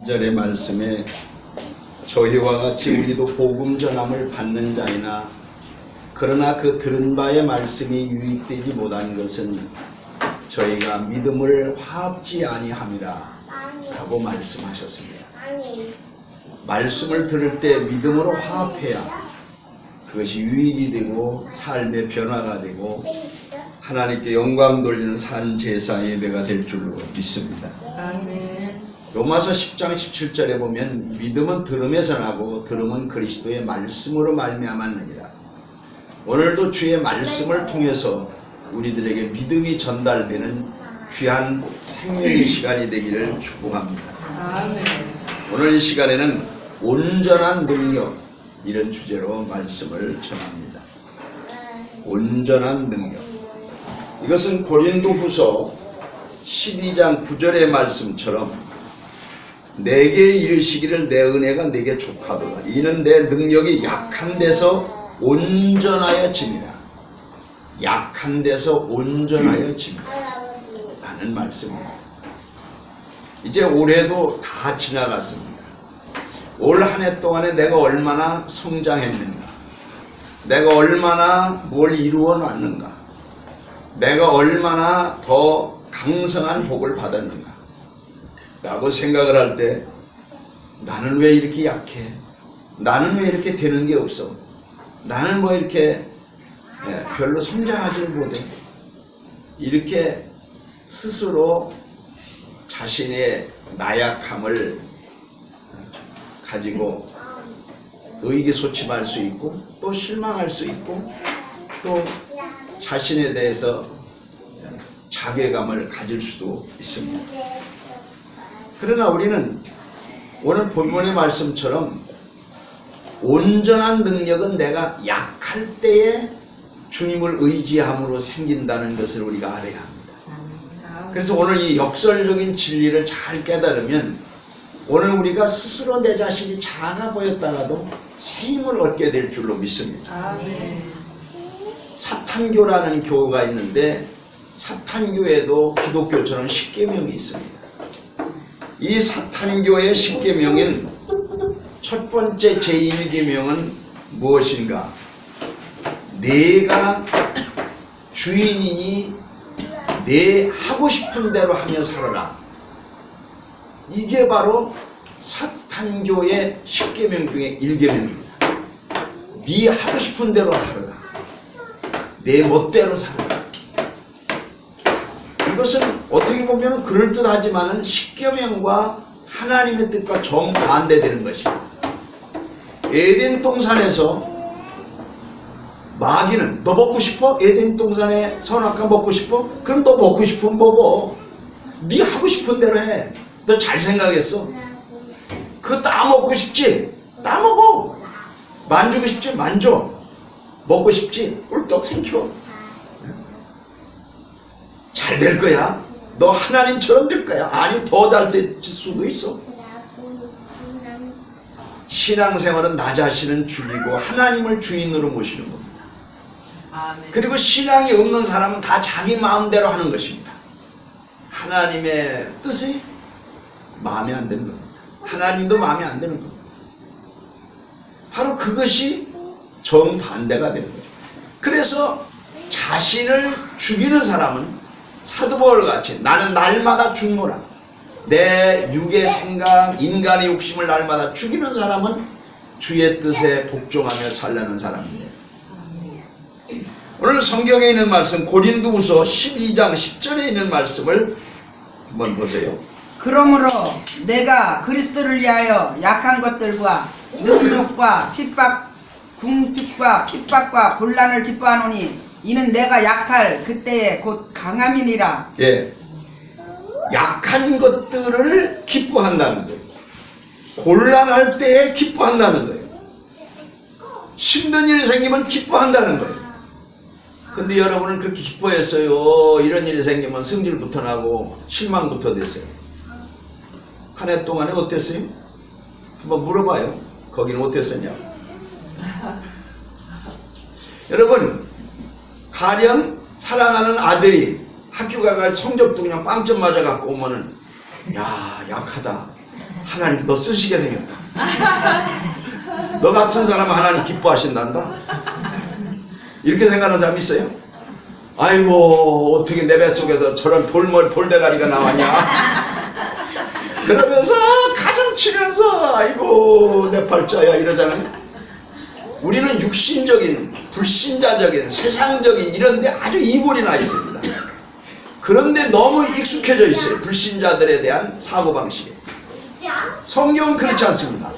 절의 말씀에 저희와 같이 우리도 복음 전함을 받는 자이나 그러나 그 들은 바의 말씀이 유익되지 못한 것은 저희가 믿음을 화합지 아니함이라 라고 말씀하셨습니다. 말씀을 들을 때 믿음으로 화합해야 그것이 유익이 되고 삶의 변화가 되고 하나님께 영광 돌리는 산 제사 예배가 될 줄로 믿습니다. 로마서 10장 17절에 보면 믿음은 들음에서 나고 들음은 그리스도의 말씀으로 말미암았느니라. 오늘도 주의 말씀을 통해서 우리들에게 믿음이 전달되는 귀한 생명의 시간이 되기를 축복합니다. 오늘 이 시간에는 온전한 능력, 이런 주제로 말씀을 전합니다. 온전한 능력. 이것은 고린도후서 12장 9절의 말씀처럼 내게 이르시기를 내 은혜가 내게 족하도다. 이는 내 능력이 약한 데서 온전하여 짐이라. 약한 데서 온전하여 짐이라 라는 말씀입니다. 이제 올해도 다 지나갔습니다. 올 한 해 동안에 내가 얼마나 성장했는가, 내가 얼마나 뭘 이루어 놨는가, 내가 얼마나 더 강성한 복을 받았는가 라고 생각을 할 때 나는 왜 이렇게 약해? 나는 왜 이렇게 되는 게 없어? 나는 뭐 이렇게 별로 성장하지를 못해? 이렇게 스스로 자신의 나약함을 가지고 의기소침할 수 있고 또 실망할 수 있고 또 자신에 대해서 자괴감을 가질 수도 있습니다. 그러나 우리는 오늘 본문의 말씀처럼 온전한 능력은 내가 약할 때에 주님을 의지함으로 생긴다는 것을 우리가 알아야 합니다. 그래서 오늘 이 역설적인 진리를 잘 깨달으면 오늘 우리가 스스로 내 자신이 작아 보였다가도 새 힘을 얻게 될 줄로 믿습니다. 사탄교라는 교가 있는데 사탄교에도 기독교처럼 십계명이 있습니다. 이 사탄교의 십계명인 첫 번째 제1계명은 무엇인가? 내가 주인이니 내 하고 싶은 대로 하며 살아라. 이게 바로 사탄교의 십계명 중에 1계명입니다. 네 하고 싶은 대로 살아라. 내 멋대로 살아라. 이것은 어떻게 보면 그럴듯하지만은 십계명과 하나님의 뜻과 정반대되는 것입니다. 에덴 동산에서 마귀는 너 먹고 싶어? 에덴 동산의 선악과 먹고 싶어? 그럼 너 먹고 싶으면 먹어. 네 하고 싶은 대로 해. 너 잘 생각했어? 그거 다 먹고 싶지? 다 먹어. 만지고 싶지? 만져. 먹고 싶지? 꿀떡 생겨. 잘 될 거야? 너 하나님처럼 될 거야? 아니 더 잘 될 수도 있어. 신앙생활은 나 자신은 죽이고 하나님을 주인으로 모시는 겁니다. 그리고 신앙이 없는 사람은 다 자기 마음대로 하는 것입니다. 하나님의 뜻이 마음에 안 드는 겁니다. 하나님도 마음에 안 드는 겁니다. 바로 그것이 정반대가 되는 거죠. 그래서 자신을 죽이는 사람은 사도 바울과 같이 나는 날마다 죽노라. 내 육의 생각, 인간의 욕심을 날마다 죽이는 사람은 주의 뜻에 복종하며 살라는 사람이에요. 오늘 성경에 있는 말씀 고린도후서 12장 10절에 있는 말씀을 한번 보세요. 그러므로 내가 그리스도를 위하여 약한 것들과 능력과 핍박, 궁핍과 핍박과 곤란을 기뻐하노니 이는 내가 약할 그때에 곧 강함이니라. 예, 약한 것들을 기뻐한다는 거예요. 곤란할 때에 기뻐한다는 거예요. 힘든 일이 생기면 기뻐한다는 거예요. 근데 여러분은 그렇게 기뻐했어요? 이런 일이 생기면 승질부터 나고 실망부터 됐어요. 한 해 동안에 어땠어요? 한번 물어봐요. 거기는 어땠었냐? 여러분, 가령 사랑하는 아들이 학교 가가 성적도 그냥 빵점 맞아갖고 오면은 야 약하다 하나님 너 쓰시게 생겼다. 너 같은 사람 하나님 기뻐하신단다. 이렇게 생각하는 사람이 있어요? 아이고 어떻게 내 뱃속에서 저런 돌대가리가 나왔냐. 그러면서 가슴 치면서 아이고 내 팔자야 이러잖아요. 우리는 육신적인 불신자적인 세상적인 이런 데 아주 이골이 나 있습니다. 그런데 너무 익숙해져 있어요. 불신자들에 대한 사고방식에. 성경은 그렇지 않습니다.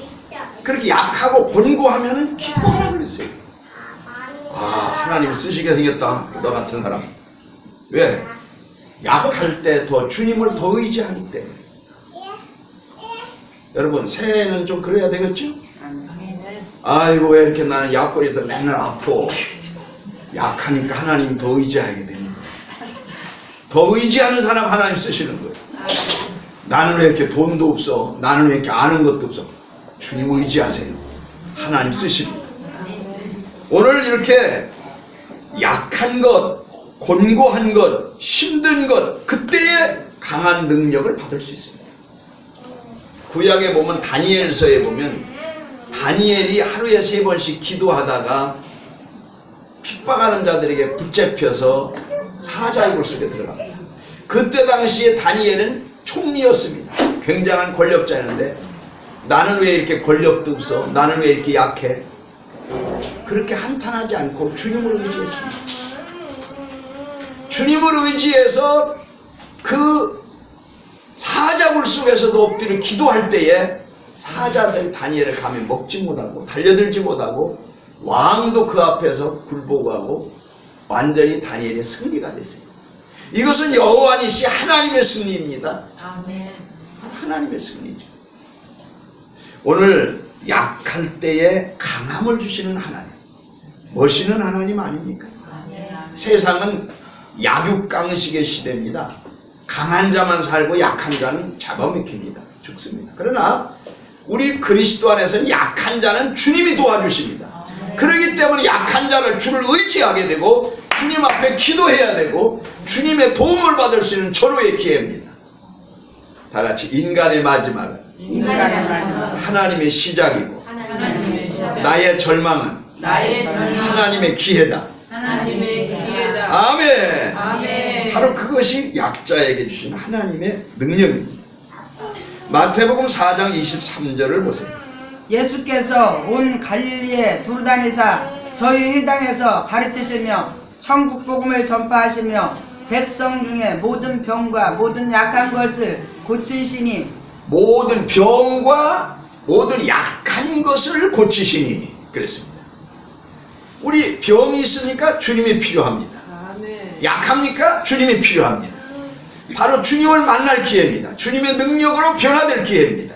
그렇게 약하고 곤고하면 기뻐하라 그랬어요. 아 하나님 쓰시게 생겼다 너 같은 사람. 왜? 약할 때 더 주님을 더 의지하기 때문에. 여러분 새해는 좀 그래야 되겠죠? 아이고 왜 이렇게 나는 약골에서 맨날 아파. 약하니까 하나님 더 의지하게 됩니다. 더 의지하는 사람 하나님 쓰시는 거예요. 나는 왜 이렇게 돈도 없어, 나는 왜 이렇게 아는 것도 없어. 주님 의지하세요. 하나님 쓰십니다. 오늘 이렇게 약한 것, 곤고한 것, 힘든 것, 그때에 강한 능력을 받을 수 있습니다. 구약에 보면 다니엘서에 보면 다니엘이 하루에 3번씩 기도하다가 핍박하는 자들에게 붙잡혀서 사자굴 속에 들어갑니다. 그때 당시에 다니엘은 총리였습니다. 굉장한 권력자였는데 나는 왜 이렇게 권력도 없어? 나는 왜 이렇게 약해? 그렇게 한탄하지 않고 주님을 의지했습니다. 주님을 의지해서 그 사자굴 속에서도 엎드려 기도할 때에 사자들이 다니엘을 감히 먹지 못하고 달려들지 못하고 왕도 그 앞에서 굴복하고 완전히 다니엘의 승리가 됐어요. 이것은 여호와니시 하나님의 승리입니다. 아멘. 하나님의 승리죠. 오늘 약할 때에 강함을 주시는 하나님, 멋있는 하나님 아닙니까? 아멘. 세상은 약육강식의 시대입니다. 강한 자만 살고 약한 자는 잡아먹힙니다. 죽습니다. 그러나 우리 그리스도 안에서는 약한 자는 주님이 도와주십니다. 그렇기 때문에 약한 자를 주를 의지하게 되고 주님 앞에 기도해야 되고 주님의 도움을 받을 수 있는 절호의 기회입니다. 다 같이 인간의 마지막은 하나님의 시작이고 하나님의 시작. 나의 절망은 나의 절망. 하나님의 기회다. 하나님의 기회다. 아멘. 아멘. 바로 그것이 약자에게 주신 하나님의 능력입니다. 마태복음 4장 23절을 보세요. 예수께서 온 갈릴리에 두루다니사 저희 회당에서 가르치시며 천국 복음을 전파하시며 백성 중에 모든 병과 모든 약한 것을 고치시니 모든 병과 모든 약한 것을 고치시니 그랬습니다. 우리 병이 있으니까 주님이 필요합니다. 아멘. 약합니까? 주님이 필요합니다. 바로 주님을 만날 기회입니다. 주님의 능력으로 변화될 기회입니다.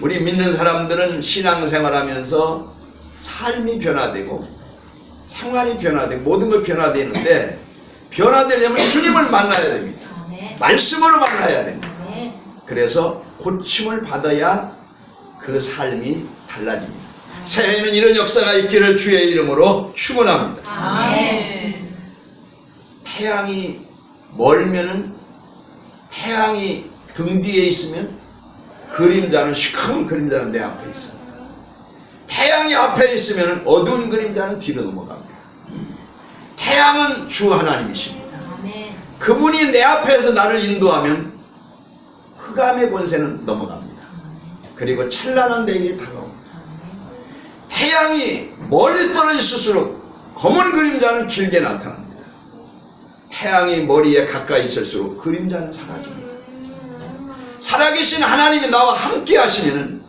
우리 믿는 사람들은 신앙생활하면서 삶이 변화되고 생활이 변화되고 모든 걸 변화되는데 변화되려면 주님을 만나야 됩니다. 말씀으로 만나야 됩니다. 그래서 고침을 받아야 그 삶이 달라집니다. 새해에는 이런 역사가 있기를 주의 이름으로 축원합니다. 아멘. 태양이 멀면은 태양이 등 뒤에 있으면 그림자는 시커먼 그림자는 내 앞에 있어요. 태양이 앞에 있으면 어두운 그림자는 뒤로 넘어갑니다. 태양은 주 하나님이십니다. 그분이 내 앞에서 나를 인도하면 흑암의 권세는 넘어갑니다. 그리고 찬란한 내일이 다가옵니다. 태양이 멀리 떨어질수록 검은 그림자는 길게 나타납니다. 태양이 머리에 가까이 있을수록 그림자는 사라집니다. 살아계신 하나님이 나와 함께 하시면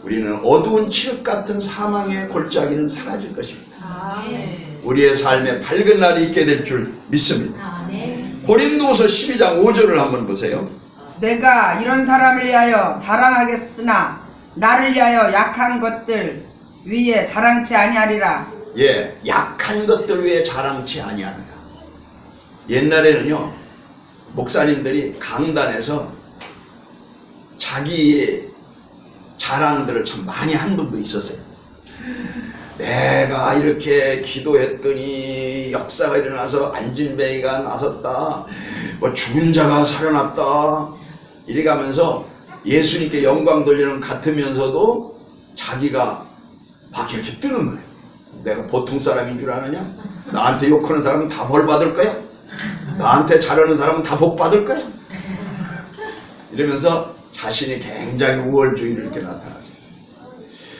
우리는 어두운 칠흑 같은 사망의 골짜기는 사라질 것입니다. 아멘. 우리의 삶에 밝은 날이 있게 될 줄 믿습니다. 고린도후서 12장 5절을 한번 보세요. 내가 이런 사람을 위하여 자랑하겠으나 나를 위하여 약한 것들 위에 자랑치 아니하리라. 예, 약한 것들 위해 자랑치 아니하느라. 옛날에는요 목사님들이 강단에서 자기의 자랑들을 참 많이 한 분도 있었어요. 내가 이렇게 기도했더니 역사가 일어나서 안진뱅이가 나섰다, 뭐 죽은 자가 살아났다 이래 가면서 예수님께 영광 돌리는 것 같으면서도 자기가 막 이렇게 뜨는 거예요. 내가 보통 사람인 줄 아느냐? 나한테 욕하는 사람은 다 벌 받을 거야? 나한테 잘하는 사람은 다 복 받을 거야? 이러면서 자신이 굉장히 우월주의를 이렇게 나타나죠.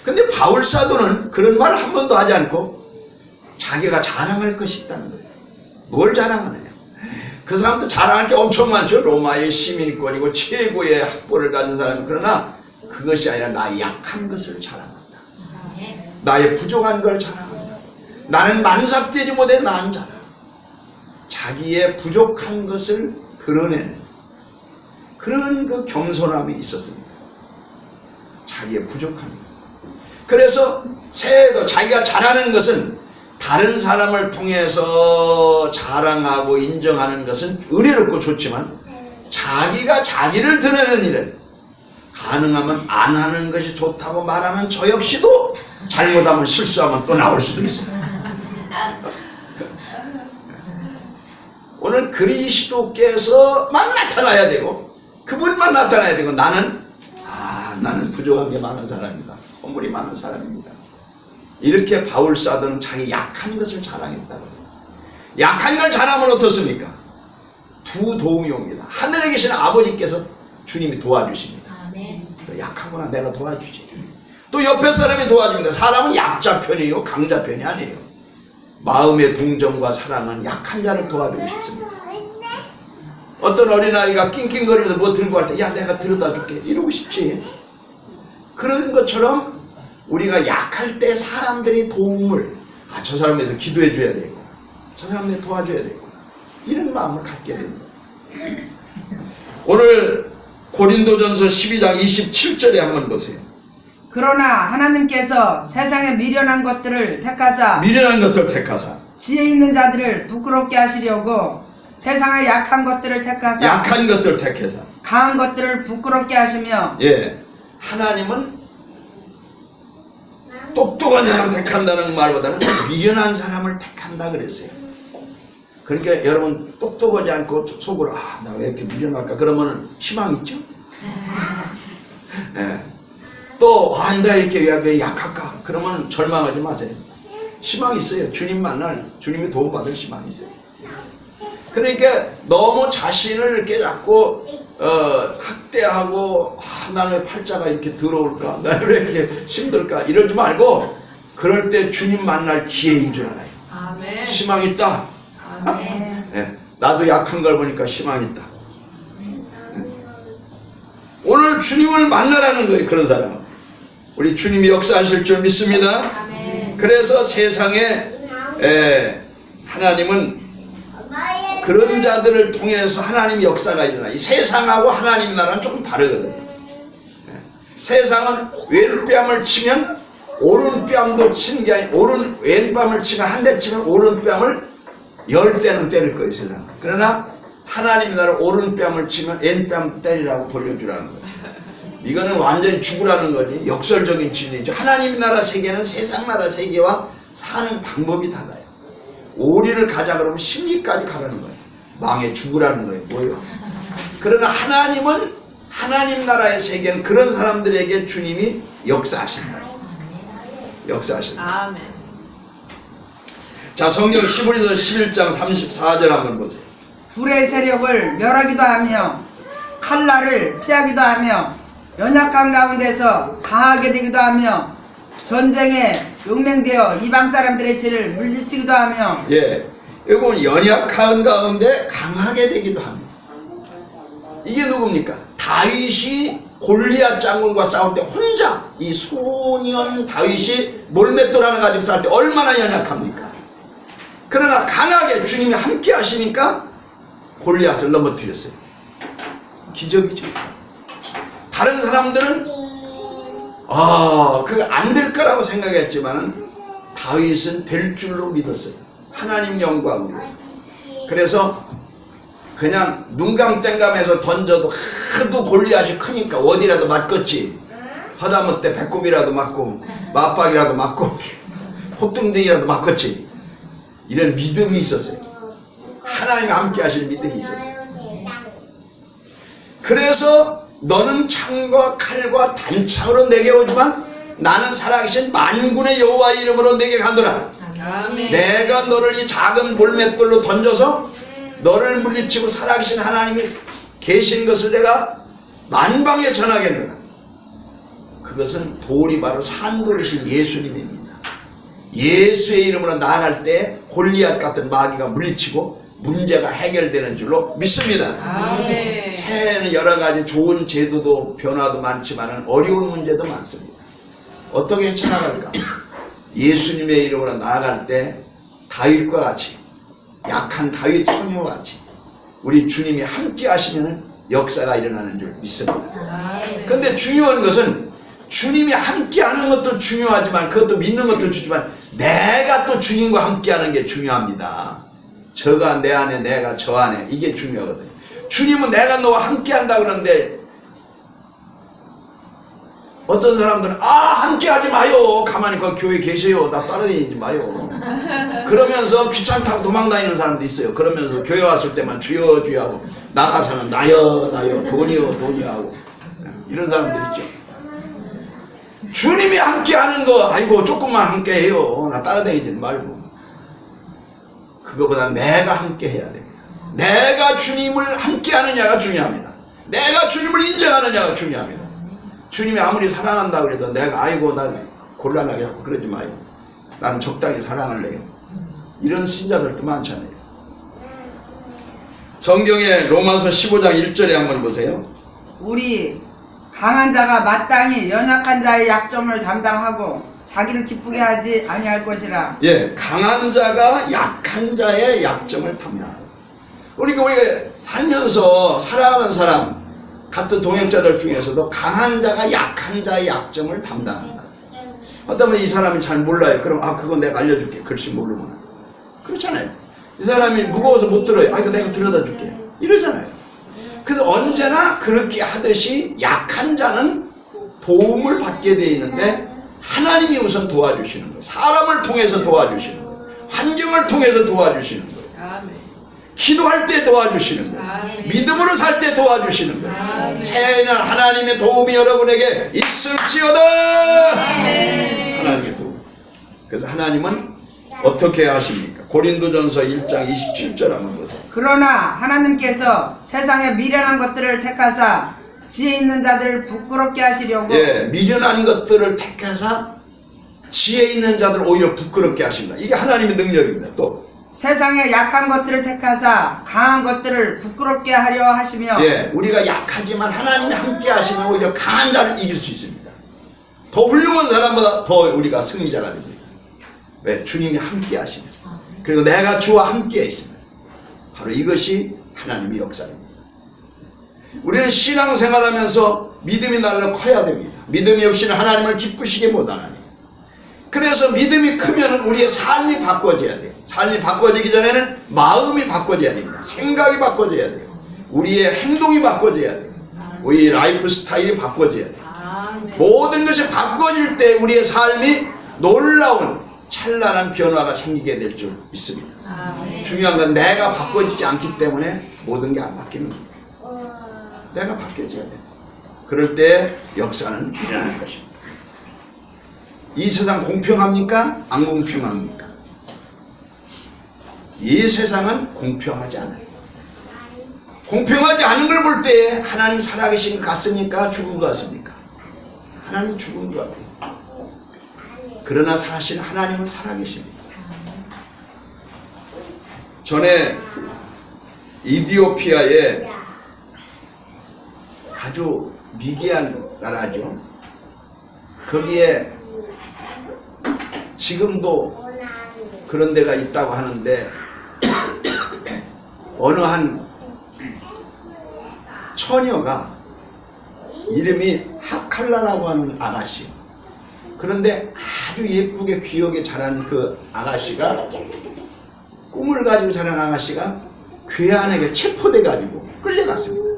근데 바울 사도는 그런 말 한 번도 하지 않고 자기가 자랑할 것이 있다는 거예요. 뭘 자랑하느냐? 그 사람도 자랑할 게 엄청 많죠. 로마의 시민권이고 최고의 학벌을 가진 사람. 그러나 그것이 아니라 나의 약한 것을 자랑한다. 나의 부족한 걸 자랑한다. 나는 만삭되지 못해 나은 자라. 자기의 부족한 것을 드러내는 그런 그 겸손함이 있었습니다. 자기의 부족한 것. 그래서 새해에도 자기가 잘하는 것은 다른 사람을 통해서 자랑하고 인정하는 것은 의례롭고 좋지만 자기가 자기를 드러내는 일은 가능하면 안 하는 것이 좋다고 말하는 저 역시도 잘못하면 실수하면 또 나올 수도 있어요. 오늘 그리스도께서만 나타나야 되고 그분만 나타나야 되고 나는 부족한 게 많은 사람이다. 허물이 많은 사람입니다. 이렇게 바울 사도는 자기 약한 것을 자랑했다고. 약한 걸 자랑하면 어떻습니까? 두 도움이 옵니다. 하늘에 계신 아버지께서 주님이 도와주십니다. 약하구나, 내가 도와주지. 또 옆에 사람이 도와줍니다. 사람은 약자 편이에요, 강자 편이 아니에요. 마음의 동정과 사랑은 약한 자를 도와주고 싶습니다. 어떤 어린아이가 낑낑거리면서 뭐 들고 갈 때 야 내가 들여다 줄게 이러고 싶지. 그런 것처럼 우리가 약할 때 사람들이 도움을 저 사람에 대해서 기도해 줘야 되고 저 사람에 도와줘야 되고 이런 마음을 갖게 됩니다. 오늘 고린도전서 12장 27절에 한번 보세요. 그러나 하나님께서 세상의 미련한 것들을 택하사 지혜 있는 자들을 부끄럽게 하시려고 세상의 약한 것들을 택하사 강한 것들을 부끄럽게 하시며 하나님은 똑똑한 사람 택한다는 말보다는 미련한 사람을 택한다 그랬어요. 그러니까 여러분 똑똑하지 않고 속으로 나 왜 이렇게 미련할까 그러면 희망 있죠. 또 내가 이렇게 왜 약할까 그러면 절망하지 마세요. 희망이 있어요. 주님 만날 주님이 도움받을 희망이 있어요. 그러니까 너무 자신을 이렇게 자꾸 학대하고 나는 왜 팔자가 이렇게 더러울까 나는 왜 이렇게 힘들까 이러지 말고 그럴 때 주님 만날 기회인 줄 알아요. 아멘. 희망이 있다. 아멘. 나도 약한 걸 보니까 희망이 있다. 오늘 주님을 만나라는 거예요. 그런 사람은 우리 주님이 역사하실 줄 믿습니다. 아멘. 그래서 세상에 하나님은 그런 자들을 통해서 하나님 역사가 일어나. 이 세상하고 하나님 나라는 조금 다르거든요. 세상은 왼뺨을 치면 오른뺨도 치는 게 아니라 왼뺨을 치면 한 대 치면 오른뺨을 10대는 때릴 거예요. 세상은. 그러나 하나님 나라 오른뺨을 치면 왼뺨 때리라고 돌려주라는 거예요. 이거는 완전히 죽으라는 거지. 역설적인 진리죠. 하나님 나라 세계는 세상 나라 세계와 사는 방법이 달라요. 오리를 가자 그러면 심리까지 가라는 거예요. 망해 죽으라는 거예요. 뭐예요? 그러나 하나님은 하나님 나라의 세계는 그런 사람들에게 주님이 역사하신다. 역사하신다. 아멘. 자, 성경 히브리서 11장 34절 한번 보세요. 불의 세력을 멸하기도 하며 칼날을 피하기도 하며 연약한 가운데서 강하게 되기도 하며 전쟁에 용맹되어 이방 사람들의 죄를 물리치기도 하며 여기 보면 연약한 가운데 강하게 되기도 합니다. 이게 누굽니까? 다윗이 골리앗 장군과 싸울 때 혼자 이 소년 다윗이 몰맷돌 하나 가지고 싸울 때 얼마나 연약합니까? 그러나 강하게 주님이 함께 하시니까 골리앗을 넘어뜨렸어요. 기적이죠. 다른 사람들은 그거 안 될 거라고 생각했지만은 다윗은 될 줄로 믿었어요. 하나님 영광으로. 그래서 그냥 눈감땡감해서 던져도 하도 골리앗이 크니까 어디라도 맞겠지. 하다못해 배꼽이라도 맞고 맞박이라도 맞고 콧등등이라도 맞겠지. 이런 믿음이 있었어요. 하나님이 함께 하실 믿음이 있었어요. 그래서 너는 창과 칼과 단창으로 내게 오지만 나는 살아계신 만군의 여호와의 이름으로 내게 가노라. 아멘. 내가 너를 이 작은 몰맷돌로 던져서 너를 물리치고 살아계신 하나님이 계신 것을 내가 만방에 전하겠노라. 그것은 돌이 바로 산돌이신 예수님입니다. 예수의 이름으로 나아갈 때 골리앗 같은 마귀가 물리치고 문제가 해결되는 줄로 믿습니다. 아멘. 새해에는 여러 가지 좋은 제도도 변화도 많지만 어려운 문제도 많습니다. 어떻게 헤쳐나갈까? 예수님의 이름으로 나아갈 때 다윗과 같이, 약한 다윗 소녀와 같이 우리 주님이 함께 하시면 역사가 일어나는 줄 믿습니다. 그런데 중요한 것은 주님이 함께 하는 것도 중요하지만 그것도 믿는 것도 중요하지만 내가 또 주님과 함께 하는 게 중요합니다. 저가 내 안에, 내가 저 안에, 이게 중요하거든요. 주님은 내가 너와 함께 한다 그러는데 어떤 사람들은 함께 하지 마요. 가만히 그 교회 계세요. 나 따라다니지 마요. 그러면서 귀찮다고 도망다니는 사람도 있어요. 그러면서 교회 왔을 때만 주여 주여 하고 나가서는 나여 나여 돈이여 돈이여 하고 이런 사람들 있죠. 주님이 함께 하는 거 아이고 조금만 함께 해요. 나 따라다니지 말고. 그거보다 내가 함께 해야 됩니다. 내가 주님을 함께 하느냐가 중요합니다. 내가 주님을 인정하느냐가 중요합니다. 주님이 아무리 사랑한다 그래도 내가 아이고 나 곤란하게 하고 그러지 마요. 나는 적당히 사랑할래요. 이런 신자들도 많잖아요. 성경의 로마서 15장 1절에 한번 보세요. 우리 강한 자가 마땅히 연약한 자의 약점을 담당하고 자기를 기쁘게 하지 아니할 것이라. 예, 강한 자가 약한 자의 약점을 담당하고. 우리가 살면서 살아가는 사람 같은 동역자들 중에서도 강한 자가 약한 자의 약점을 담당한다. 어쩌면 이 사람이 잘 몰라요. 그럼 그건 내가 알려줄게. 글씨 모르면. 그렇잖아요. 이 사람이 무거워서 못 들어요. 이거 내가 들여다 줄게. 이러잖아요. 그래서 언제나 그렇게 하듯이 약한 자는 도움을 받게 돼 있는데 하나님이 우선 도와주시는 거예요. 사람을 통해서 도와주시는 거예요. 환경을 통해서 도와주시는 거예요. 기도할 때 도와주시는 거예요. 믿음으로 살 때 도와주시는 거예요. 새해에는 하나님의 도움이 여러분에게 있을지어다. 하나님의 도움. 그래서 하나님은 어떻게 하십니까? 고린도전서 1장 27절 한번 보세요. 그러나 하나님께서 세상에 미련한 것들을 택하사 지혜 있는 자들을 부끄럽게 하시려고. 예, 미련한 것들을 택하사 지혜 있는 자들을 오히려 부끄럽게 하신다. 이게 하나님의 능력입니다. 또 세상에 약한 것들을 택하사 강한 것들을 부끄럽게 하려 하시며. 예, 우리가 약하지만 하나님이 함께 하시면 오히려 강한 자를 이길 수 있습니다. 더 훌륭한 사람보다 더 우리가 승리자가 됩니다. 왜? 주님이 함께 하시면. 그리고 내가 주와 함께 있습니다. 바로 이것이 하나님의 역사입니다. 우리는 신앙생활하면서 믿음이 날로 커야 됩니다. 믿음이 없이는 하나님을 기쁘시게 못하나니. 그래서 믿음이 크면 우리의 삶이 바꿔져야 돼요. 삶이 바꿔지기 전에는 마음이 바꿔져야 됩니다. 생각이 바꿔져야 돼요. 우리의 행동이 바꿔져야 돼요. 우리 라이프 스타일이 바꿔져야 돼요. 모든 것이 바꿔질 때 우리의 삶이 놀라운 찬란한 변화가 생기게 될 줄 믿습니다. 중요한 건 내가 바꿔지지 않기 때문에 모든 게 안 바뀌는 겁니다. 내가 바뀌어져야 돼요. 그럴 때 역사는 일어날 것입니다. 이 세상 공평합니까? 안 공평합니까? 이 세상은 공평하지 않아요. 공평하지 않은 걸 볼 때 하나님 살아계신 것 같습니까? 죽은 것 같습니까? 하나님 죽은 것 같아요. 그러나 사실 하나님은 살아계십니다. 전에 이디오피아에 아주 미개한 나라죠. 거기에 지금도 그런 데가 있다고 하는데 어느 한 처녀가 이름이 하칼라라고 하는 아가씨. 그런데 아주 예쁘게 귀하게 자란 그 아가씨가 꿈을 가지고 자란 아가씨가 괴한에게 체포돼 가지고 끌려갔습니다.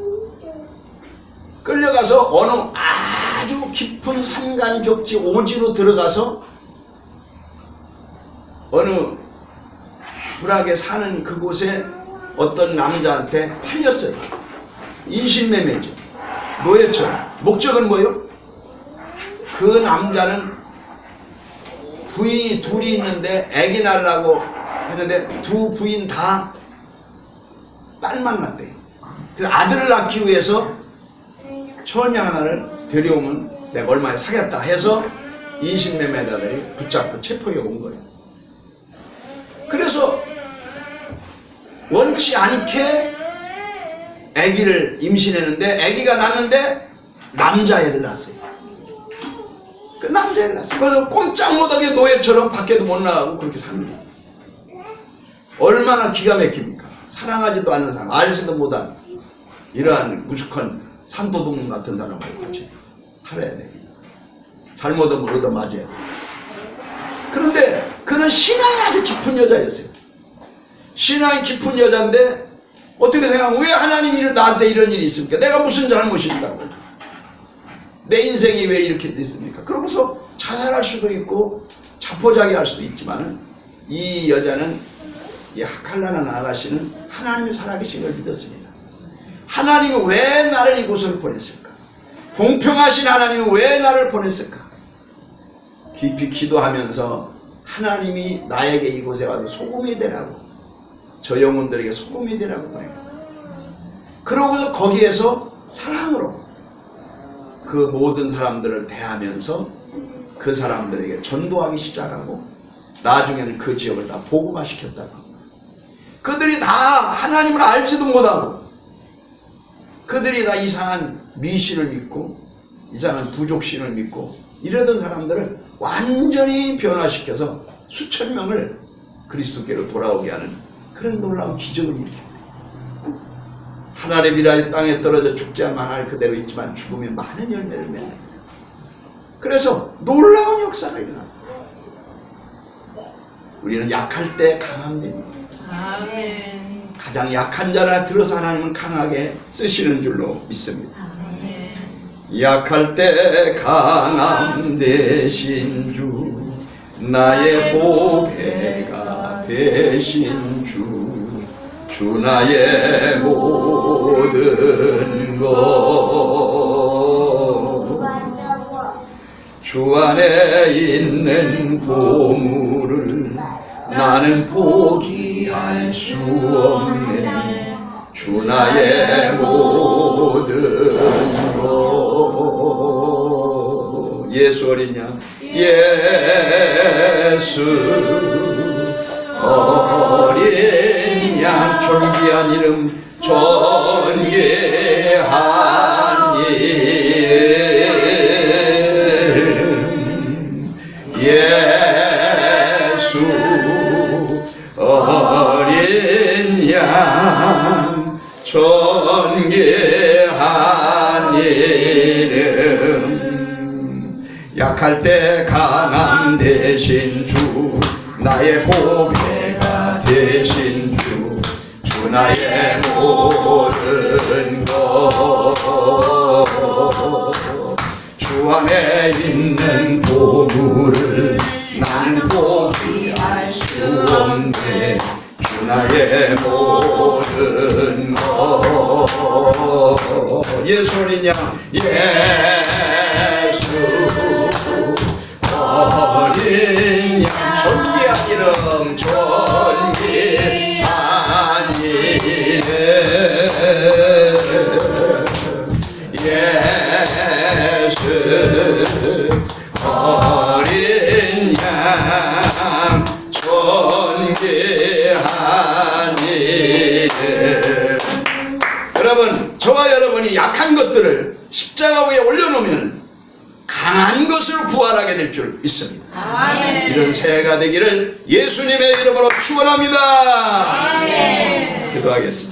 끌려가서 어느 아주 깊은 산간 격지 오지로 들어가서 어느 불악에 사는 그곳에 어떤 남자한테 팔렸어요. 인신매매죠. 노예처럼. 목적은 뭐예요? 그 남자는 부인이 둘이 있는데 아기 낳으려고 했는데 두 부인 다 딸만 낳대요. 그래서 아들을 낳기 위해서 처녀 하나를 데려오면 내가 얼마에 사겠다 해서 20몇 매다들이 붙잡고 체포해 온 거예요. 그래서 원치 않게 아기를 임신했는데 아기가 낳는데 남자애를 낳았어요. 그 남자애를 낳았어요. 그래서 꼼짝 못하게 노예처럼 밖에도 못 나가고 그렇게 사는 거예요. 얼마나 기가 막힙니까? 사랑하지도 않는 사람, 알지도 못한 이러한 무식한 산도둑 같은 사람하고 같이 살아야 됩니다. 잘못하면 얻어맞아야 돼요. 그런데 그는 신앙이 아주 깊은 여자였어요. 신앙이 깊은 여자인데 어떻게 생각하면 왜 하나님이 나한테 이런 일이 있습니까? 내가 무슨 잘못이 있다고? 내 인생이 왜 이렇게 됐습니까? 그러면서 자살할 수도 있고 자포자기할 수도 있지만 이 여자는 이 하칼라라는 아가씨는 하나님의 살아계신 걸 믿었습니다. 하나님이 왜 나를 이곳으로 보냈을까? 공평하신 하나님이 왜 나를 보냈을까? 깊이 기도하면서 하나님이 나에게 이곳에 와서 소금이 되라고, 저 영혼들에게 소금이 되라고 보냅니다. 그러고서 거기에서 사랑으로 그 모든 사람들을 대하면서 그 사람들에게 전도하기 시작하고 나중에는 그 지역을 다 복음화시켰다고. 그들이 다 하나님을 알지도 못하고 그들이 다 이상한 미신을 믿고 이상한 부족신을 믿고 이러던 사람들을 완전히 변화시켜서 수천 명을 그리스도께로 돌아오게 하는 그런 놀라운 기적을 일으킵니다. 하나님의 미랄이 땅에 떨어져 죽지 않으면 하늘 그대로 있지만 죽으면 많은 열매를 맺는다. 그래서 놀라운 역사가 일어납니다. 우리는 약할 때 강하면 됩니다. 아멘. 가장 약한 자라 들어서 하나님은 강하게 쓰시는 줄로 믿습니다. 아멘. 약할 때 강함 되신 주, 나의 보배가 되신 주, 주 나의 모든 것, 주 안에 있는 보물을 나는 포기할 수 없네. 주 나의 모든 것. 예수 어린 양, 예수 어린 양, 존귀한 이름, 존귀한 이름, 예수 어린 양, 존귀한 이름. 약할 때 강함 되신 주, 나의 보배가 되신 주, 주 나의 모든 것, 주 안에 있는 보물을 나는 포기할 수 없네. 주 나의 모든 것. 예수 어린 양, 예수 어린 양, 존귀한 이름, 존귀한 이름, 예수 어린 양, 존귀한 이름. 여러분, 저와 여러분이 약한 것들을 십자가 위에 올려놓으면 강한 것으로 부활하게 될 줄 믿습니다. 아멘. 이런 새해가 되기를 예수님의 이름으로 축원합니다. 아멘. 기도하겠습니다.